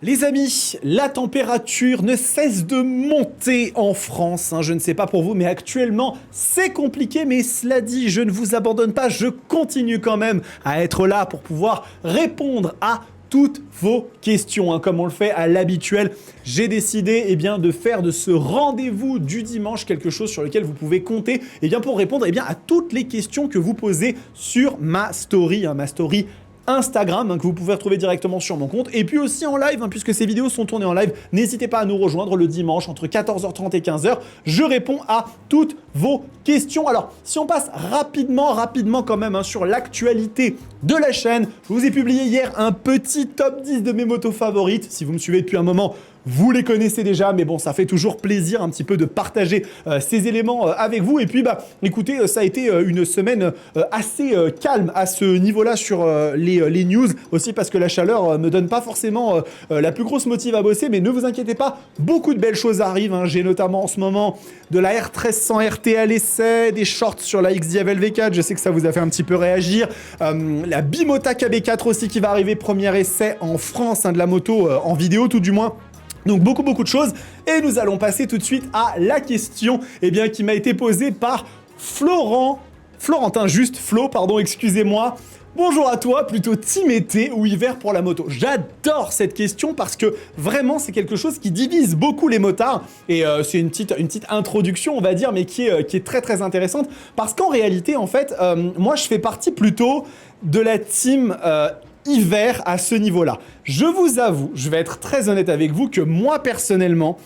Les amis, la température ne cesse de monter en France. Je ne sais pas pour vous, mais actuellement, c'est compliqué. Mais cela dit, je ne vous abandonne pas. Je continue quand même à être là pour pouvoir répondre à toutes vos questions, comme on le fait à l'habituel. J'ai décidé de faire de ce rendez-vous du dimanche quelque chose sur lequel vous pouvez compter pour répondre à toutes les questions que vous posez sur ma story, ma story Instagram, que vous pouvez retrouver directement sur mon compte, et puis aussi en live, puisque ces vidéos sont tournées en live. N'hésitez pas à nous rejoindre le dimanche entre 14h30 et 15h. Je réponds à toutes vos questions. Alors, si on passe rapidement quand même sur l'actualité de la chaîne, je vous ai publié hier un petit top 10 de mes motos favorites. Si vous me suivez depuis un moment, vous les connaissez déjà, mais bon, ça fait toujours plaisir un petit peu de partager ces éléments avec vous. Et puis, écoutez, ça a été une semaine assez calme à ce niveau-là sur les news. Aussi parce que la chaleur me donne pas forcément la plus grosse motive à bosser, mais ne vous inquiétez pas, beaucoup de belles choses arrivent. J'ai notamment en ce moment de la R1300 RT à l'essai, des shorts sur la XDiavel V4, je sais que ça vous a fait un petit peu réagir. La Bimota KB4 aussi qui va arriver, premier essai en France de la moto, en vidéo tout du moins. Donc beaucoup de choses, et nous allons passer tout de suite à la question qui m'a été posée par Florentin, juste Flo, pardon, excusez-moi. Bonjour à toi, plutôt team été ou hiver pour la moto? J'adore cette question parce que vraiment c'est quelque chose qui divise beaucoup les motards, et c'est une petite introduction on va dire, mais qui est très intéressante parce qu'en réalité en fait moi je fais partie plutôt de la team hiver à ce niveau-là. Je vous avoue, je vais être très honnête avec vous, que moi personnellement,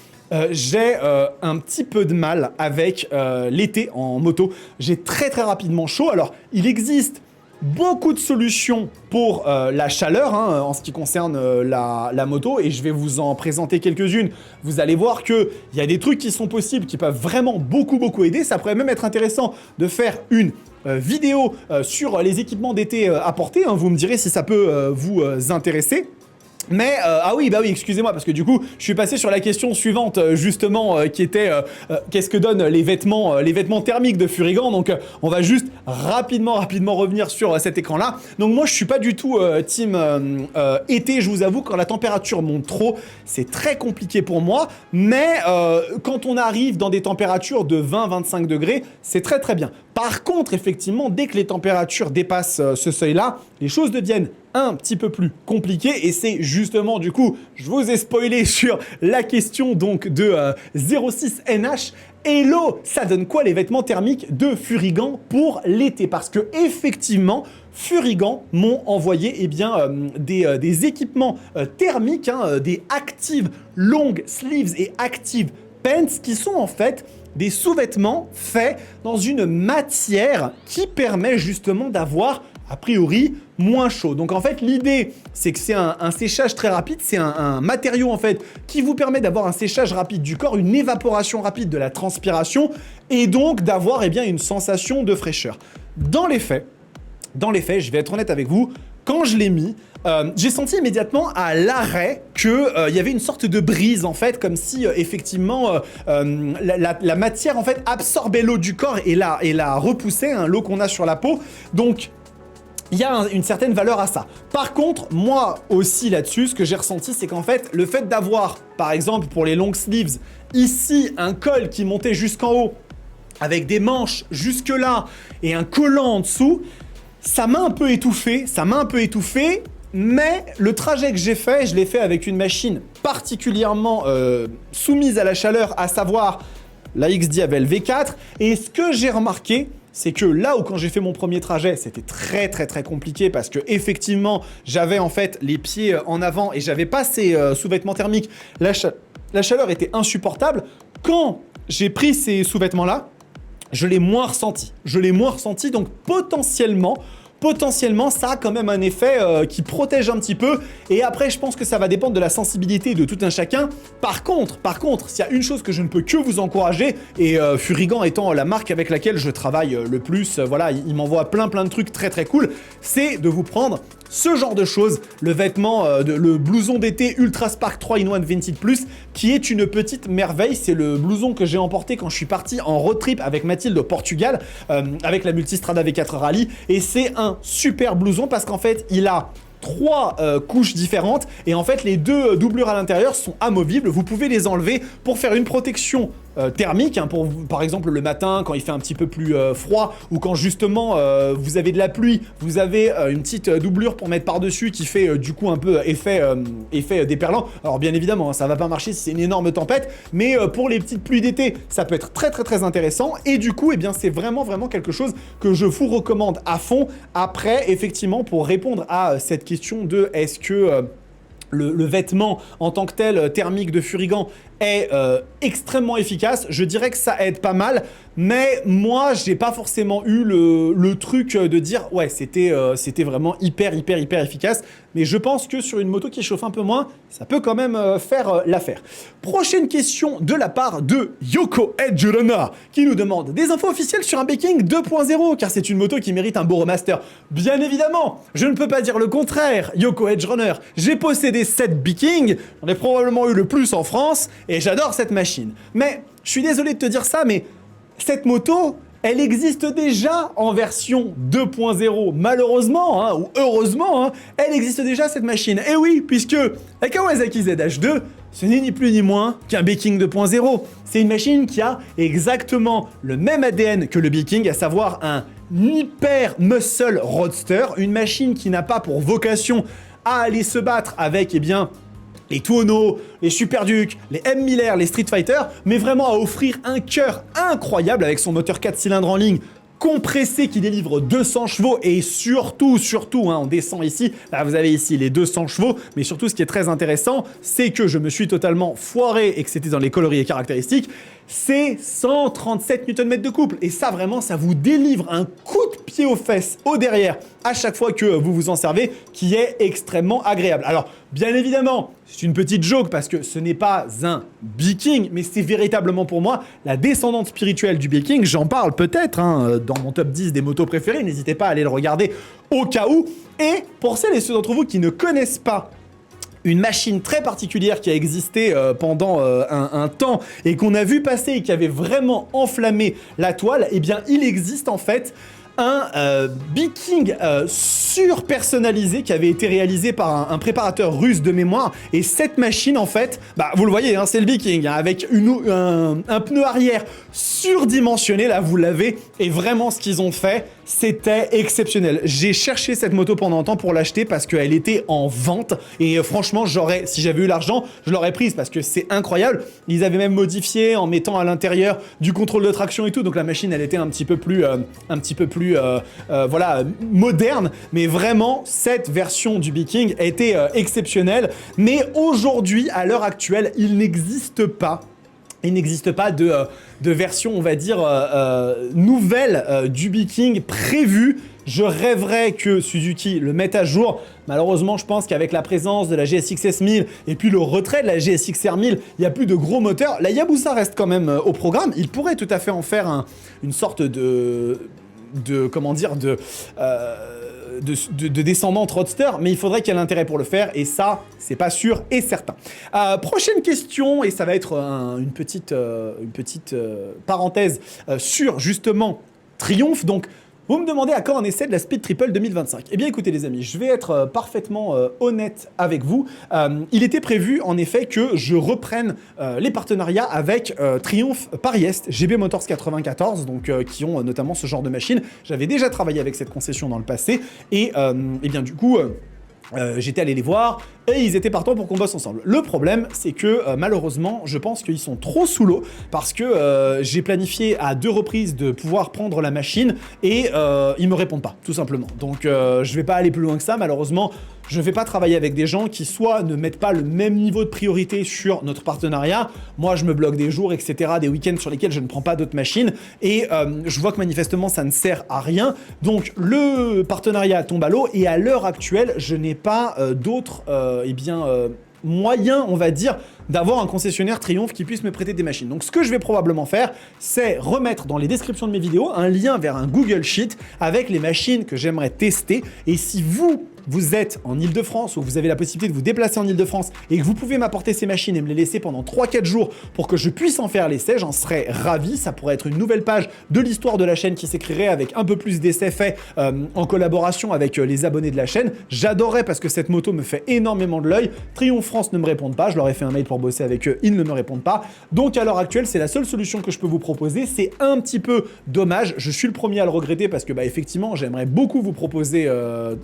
j'ai un petit peu de mal avec l'été en moto. J'ai très rapidement chaud. Alors, il existe beaucoup de solutions pour la chaleur en ce qui concerne la moto, et je vais vous en présenter quelques-unes. Vous allez voir qu'il y a des trucs qui sont possibles, qui peuvent vraiment beaucoup aider. Ça pourrait même être intéressant de faire une vidéo sur les équipements d'été à porter. Vous me direz si ça peut vous intéresser. Mais, excusez-moi, parce que du coup, je suis passé sur la question suivante, justement, qui était qu'est-ce que donnent les vêtements thermiques de Furigan. Donc, on va juste rapidement revenir sur cet écran-là. Donc, moi, je suis pas du tout team été, je vous avoue, quand la température monte trop, c'est très compliqué pour moi. Mais, quand on arrive dans des températures de 20-25 degrés, c'est très bien. Par contre, effectivement, dès que les températures dépassent ce seuil-là, les choses deviennent un petit peu plus compliquées, et c'est justement, du coup, je vous ai spoilé sur la question donc de 06NH. Hello, ça donne quoi les vêtements thermiques de Furigan pour l'été? Parce que effectivement, Furigan m'ont envoyé des équipements thermiques, des Active Long Sleeves et Active Pants, qui sont en fait des sous-vêtements faits dans une matière qui permet justement d'avoir a priori moins chaud. Donc en fait l'idée c'est que c'est un séchage très rapide, c'est un matériau en fait qui vous permet d'avoir un séchage rapide du corps, une évaporation rapide de la transpiration, et donc d'avoir une sensation de fraîcheur. Dans les faits, je vais être honnête avec vous, quand je l'ai mis, j'ai senti immédiatement à l'arrêt qu'il y avait une sorte de brise en fait, comme si effectivement la matière en fait absorbait l'eau du corps et la repoussait, l'eau qu'on a sur la peau. Donc il y a une certaine valeur à ça. Par contre, moi aussi là-dessus, ce que j'ai ressenti, c'est qu'en fait, le fait d'avoir, par exemple, pour les long sleeves, ici, un col qui montait jusqu'en haut, avec des manches jusque-là, et un collant en dessous, ça m'a un peu étouffé, mais le trajet que j'ai fait, je l'ai fait avec une machine particulièrement soumise à la chaleur, à savoir la XDiavel V4, et ce que j'ai remarqué, c'est que là où quand j'ai fait mon premier trajet, c'était très compliqué parce que effectivement, j'avais en fait les pieds en avant et j'avais pas ces sous-vêtements thermiques. La chaleur était insupportable. Quand j'ai pris ces sous-vêtements-là, je l'ai moins ressenti. Donc potentiellement, ça a quand même un effet qui protège un petit peu. Et après, je pense que ça va dépendre de la sensibilité de tout un chacun. Par contre, s'il y a une chose que je ne peux que vous encourager, et Furigan étant la marque avec laquelle je travaille le plus, il m'envoie plein de trucs très cool, c'est de vous prendre ce genre de choses, le vêtement, le blouson d'été Ultra Spark 3-in-1 Vintage Plus, qui est une petite merveille. C'est le blouson que j'ai emporté quand je suis parti en road trip avec Mathilde au Portugal, avec la Multistrada V4 Rally, et c'est un super blouson parce qu'en fait, il a 3 couches différentes et en fait les 2 doublures à l'intérieur sont amovibles, vous pouvez les enlever pour faire une protection thermique, hein, pour par exemple le matin quand il fait un petit peu plus froid ou quand justement vous avez de la pluie, vous avez une petite doublure pour mettre par-dessus qui fait du coup un peu effet déperlant. Alors bien évidemment hein, ça va pas marcher si c'est une énorme tempête, mais pour les petites pluies d'été ça peut être très intéressant et du coup eh bien c'est vraiment quelque chose que je vous recommande à fond. Après effectivement pour répondre à cette question de est-ce que le vêtement en tant que tel thermique de Furrigan est extrêmement efficace, je dirais que ça aide pas mal, mais moi j'ai pas forcément eu le truc de dire ouais c'était vraiment hyper efficace, mais je pense que sur une moto qui chauffe un peu moins, ça peut quand même faire l'affaire. Prochaine question de la part de Yoko Edge Runner qui nous demande des infos officielles sur un Be-King 2.0 car c'est une moto qui mérite un beau remaster. Bien évidemment, je ne peux pas dire le contraire, Yoko Edge Runner. J'ai possédé 7 Be-King, j'en ai probablement eu le plus en France et j'adore cette machine. Mais je suis désolé de te dire ça, mais cette moto, elle existe déjà en version 2.0. Malheureusement, hein, ou heureusement, hein, elle existe déjà cette machine. Et oui, puisque la Kawasaki ZH2, ce n'est ni plus ni moins qu'un Be-King 2.0. C'est une machine qui a exactement le même ADN que le Be-King, à savoir un hyper muscle roadster, une machine qui n'a pas pour vocation à aller se battre avec, eh bien, les Tuono, les Super Duke, les M. Miller, les Street Fighter, mais vraiment à offrir un cœur incroyable avec son moteur 4 cylindres en ligne compressé qui délivre 200 chevaux et surtout, hein, on descend ici, là vous avez ici les 200 chevaux, mais surtout ce qui est très intéressant, c'est que je me suis totalement foiré et que c'était dans les coloris et caractéristiques, c'est 137 Nm de couple et ça vraiment, ça vous délivre un coup de pied aux fesses au derrière à chaque fois que vous vous en servez qui est extrêmement agréable. Alors bien évidemment, c'est une petite joke parce que ce n'est pas un Be-King, mais c'est véritablement pour moi la descendante spirituelle du Be-King. J'en parle peut-être hein, dans mon top 10 des motos préférées, n'hésitez pas à aller le regarder au cas où. Et pour celles et ceux d'entre vous qui ne connaissent pas une machine très particulière qui a existé pendant un temps et qu'on a vu passer et qui avait vraiment enflammé la toile, eh bien il existe en fait un Be-King surpersonnalisé qui avait été réalisé par un préparateur russe de mémoire. Et cette machine, en fait, bah, vous le voyez, hein, c'est le Be-King, hein, avec un pneu arrière surdimensionné, là, vous l'avez. Et vraiment, ce qu'ils ont fait, c'était exceptionnel. J'ai cherché cette moto pendant un temps pour l'acheter parce qu'elle était en vente. Et franchement, si j'avais eu l'argent, je l'aurais prise parce que c'est incroyable. Ils avaient même modifié en mettant à l'intérieur du contrôle de traction et tout. Donc la machine, elle était un petit peu plus voilà, moderne, mais vraiment cette version du Be-King a été exceptionnelle. Mais aujourd'hui, à l'heure actuelle, il n'existe pas de version, on va dire, nouvelle du Be-King prévue. Je rêverais que Suzuki le mette à jour. Malheureusement, je pense qu'avec la présence de la GSX-S 1000 et puis le retrait de la GSX-R 1000, il n'y a plus de gros moteurs. La Hayabusa reste quand même au programme. Il pourrait tout à fait en faire une sorte de descendante roadster, mais il faudrait qu'il y ait l'intérêt pour le faire, et ça, c'est pas sûr et certain. Prochaine question, et ça va être une petite parenthèse sur justement Triumph. Donc, vous me demandez à quand un essai de la Speed Triple 2025. Eh bien écoutez les amis, je vais être parfaitement honnête avec vous. Il était prévu en effet que je reprenne les partenariats avec Triumph Paris-Est, GB Motors 94, donc qui ont notamment ce genre de machine. J'avais déjà travaillé avec cette concession dans le passé et bien du coup... j'étais allé les voir et ils étaient partants pour qu'on bosse ensemble. Le problème, c'est que malheureusement, je pense qu'ils sont trop sous l'eau parce que j'ai planifié à 2 reprises de pouvoir prendre la machine et ils me répondent pas, tout simplement. Donc je vais pas aller plus loin que ça, malheureusement. Je ne vais pas travailler avec des gens qui soit ne mettent pas le même niveau de priorité sur notre partenariat. Moi, je me bloque des jours, etc., des week-ends sur lesquels je ne prends pas d'autres machines. Et je vois que manifestement, ça ne sert à rien. Donc, le partenariat tombe à l'eau. Et à l'heure actuelle, je n'ai pas d'autres moyens, on va dire, d'avoir un concessionnaire Triumph qui puisse me prêter des machines. Donc ce que je vais probablement faire, c'est remettre dans les descriptions de mes vidéos un lien vers un Google Sheet avec les machines que j'aimerais tester. Et si vous, vous êtes en Ile-de-France ou vous avez la possibilité de vous déplacer en Ile-de-France et que vous pouvez m'apporter ces machines et me les laisser pendant 3-4 jours pour que je puisse en faire l'essai, j'en serais ravi. Ça pourrait être une nouvelle page de l'histoire de la chaîne qui s'écrirait avec un peu plus d'essais faits en collaboration avec les abonnés de la chaîne. J'adorerais parce que cette moto me fait énormément de l'œil. Triomphe France ne me répondent pas, je leur ai fait un mail pour bosser avec eux, ils ne me répondent pas. Donc à l'heure actuelle, c'est la seule solution que je peux vous proposer. C'est un petit peu dommage, je suis le premier à le regretter parce que effectivement, j'aimerais beaucoup vous proposer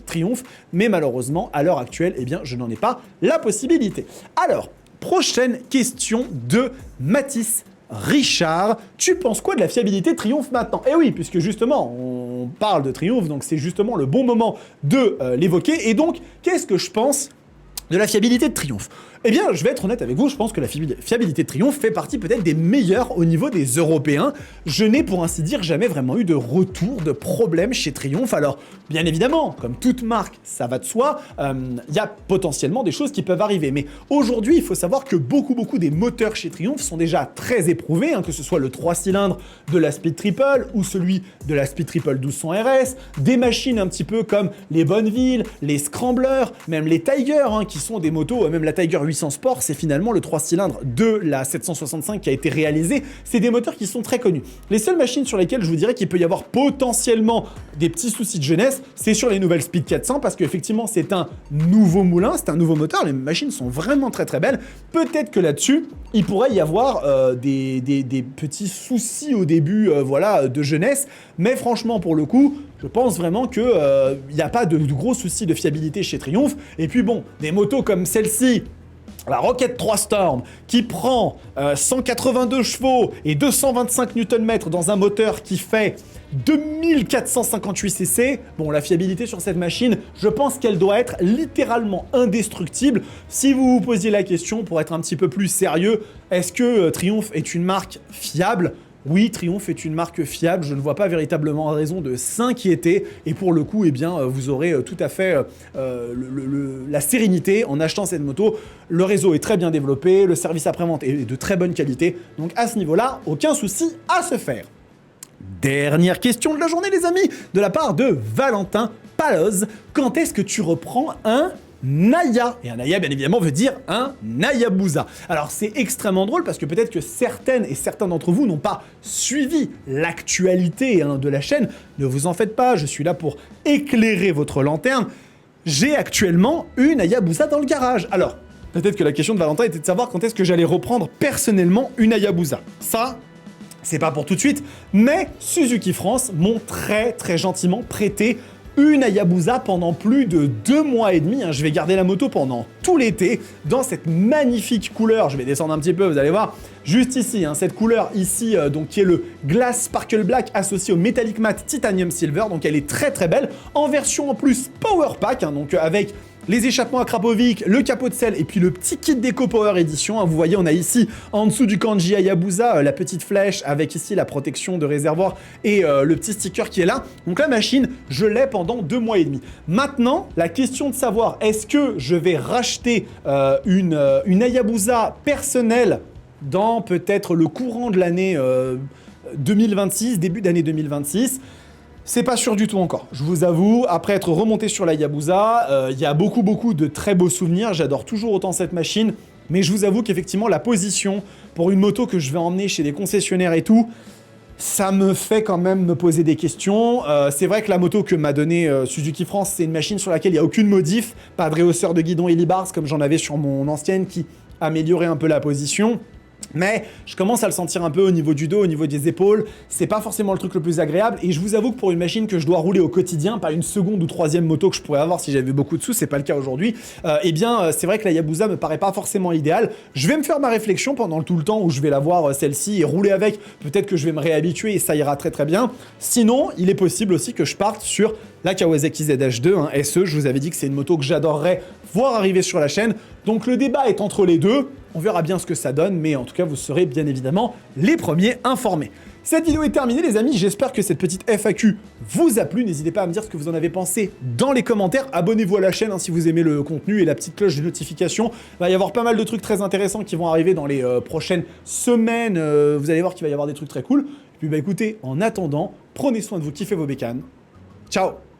Triomphe, mais malheureusement, à l'heure actuelle, eh bien, je n'en ai pas la possibilité. Alors, prochaine question de Mathis Richard. Tu penses quoi de la fiabilité de Triomphe maintenant? Eh oui, puisque justement, on parle de Triomphe, donc c'est justement le bon moment de l'évoquer. Et donc, qu'est-ce que je pense de la fiabilité de Triomphe? Eh bien, je vais être honnête avec vous, je pense que la fiabilité de Triomphe fait partie peut-être des meilleures au niveau des Européens. Je n'ai pour ainsi dire jamais vraiment eu de retour, de problème chez Triomphe. Alors, bien évidemment, comme toute marque, ça va de soi, il y a potentiellement des choses qui peuvent arriver. Mais aujourd'hui, il faut savoir que beaucoup des moteurs chez Triomphe sont déjà très éprouvés, que ce soit le 3 cylindres de la Speed Triple ou celui de la Speed Triple 1200 RS, des machines un petit peu comme les Bonneville, les Scramblers, même les Tiger, qui sont des motos, même la Tiger 800 Sport, c'est finalement le 3 cylindres de la 765 qui a été réalisé. C'est des moteurs qui sont très connus. Les seules machines sur lesquelles je vous dirais qu'il peut y avoir potentiellement des petits soucis de jeunesse, c'est sur les nouvelles Speed 400 parce qu'effectivement c'est un nouveau moulin, c'est un nouveau moteur, les machines sont vraiment très belles. Peut-être que là-dessus, il pourrait y avoir des petits soucis au début de jeunesse, mais franchement pour le coup, je pense vraiment qu'il n'y a pas de gros soucis de fiabilité chez Triomphe. Et puis bon, des motos comme celle-ci, la Rocket 3 Storm, qui prend 182 chevaux et 225 Nm dans un moteur qui fait 2458 cc, bon, la fiabilité sur cette machine, je pense qu'elle doit être littéralement indestructible. Si vous vous posiez la question, pour être un petit peu plus sérieux, est-ce que Triomphe est une marque fiable ? Oui, Triomphe est une marque fiable, je ne vois pas véritablement raison de s'inquiéter, et pour le coup, eh bien, vous aurez tout à fait la sérénité en achetant cette moto. Le réseau est très bien développé, le service après-vente est de très bonne qualité, donc à ce niveau-là, aucun souci à se faire. Dernière question de la journée, les amis, de la part de Valentin Paloz. Quand est-ce que tu reprends un Naya? Et un Naya, bien évidemment, veut dire un Hayabusa. Alors, c'est extrêmement drôle parce que peut-être que certaines et certains d'entre vous n'ont pas suivi l'actualité de la chaîne. Ne vous en faites pas, je suis là pour éclairer votre lanterne. J'ai actuellement une Hayabusa dans le garage. Alors, peut-être que la question de Valentin était de savoir quand est-ce que j'allais reprendre personnellement une Hayabusa. Ça, c'est pas pour tout de suite, mais Suzuki France m'ont très gentiment prêté une Hayabusa pendant plus de 2 mois et demi. Je vais garder la moto pendant tout l'été dans cette magnifique couleur. Je vais descendre un petit peu, vous allez voir. Juste ici, cette couleur ici, donc qui est le Glass Sparkle Black associé au Metallic Matte Titanium Silver. Donc elle est très belle. En version en plus Power Pack, donc avec les échappements à Krapovic, le capot de selle et puis le petit kit déco Power Edition. Vous voyez, on a ici en dessous du kanji Hayabusa la petite flèche avec ici la protection de réservoir et le petit sticker qui est là. Donc la machine, je l'ai pendant 2 mois et demi. Maintenant, la question de savoir est-ce que je vais racheter une Hayabusa personnelle dans peut-être le courant de l'année 2026, début d'année 2026. C'est pas sûr du tout encore, je vous avoue. Après être remonté sur la Hayabusa, il y a beaucoup de très beaux souvenirs. J'adore toujours autant cette machine. Mais je vous avoue qu'effectivement, la position pour une moto que je vais emmener chez des concessionnaires et tout, ça me fait quand même me poser des questions. C'est vrai que la moto que m'a donnée Suzuki France, c'est une machine sur laquelle il n'y a aucune modif. Pas de rehausseur de guidon Helibars comme j'en avais sur mon ancienne qui améliorait un peu la position. Mais je commence à le sentir un peu au niveau du dos, au niveau des épaules. C'est pas forcément le truc le plus agréable. Et je vous avoue que pour une machine que je dois rouler au quotidien, pas une seconde ou troisième moto que je pourrais avoir si j'avais beaucoup de sous, c'est pas le cas aujourd'hui. Eh bien, c'est vrai que la Hayabusa me paraît pas forcément idéale. Je vais me faire ma réflexion pendant tout le temps où je vais la voir celle-ci et rouler avec. Peut-être que je vais me réhabituer et ça ira très bien. Sinon, il est possible aussi que je parte sur la Kawasaki ZH2 SE. Je vous avais dit que c'est une moto que j'adorerais voir arriver sur la chaîne. Donc le débat est entre les deux. On verra bien ce que ça donne, mais en tout cas, vous serez bien évidemment les premiers informés. Cette vidéo est terminée, les amis. J'espère que cette petite FAQ vous a plu. N'hésitez pas à me dire ce que vous en avez pensé dans les commentaires. Abonnez-vous à la chaîne si vous aimez le contenu et la petite cloche de notification. Il va y avoir pas mal de trucs très intéressants qui vont arriver dans les prochaines semaines. Vous allez voir qu'il va y avoir des trucs très cool. Et puis, écoutez, en attendant, prenez soin de vous, kiffez vos bécanes. Ciao!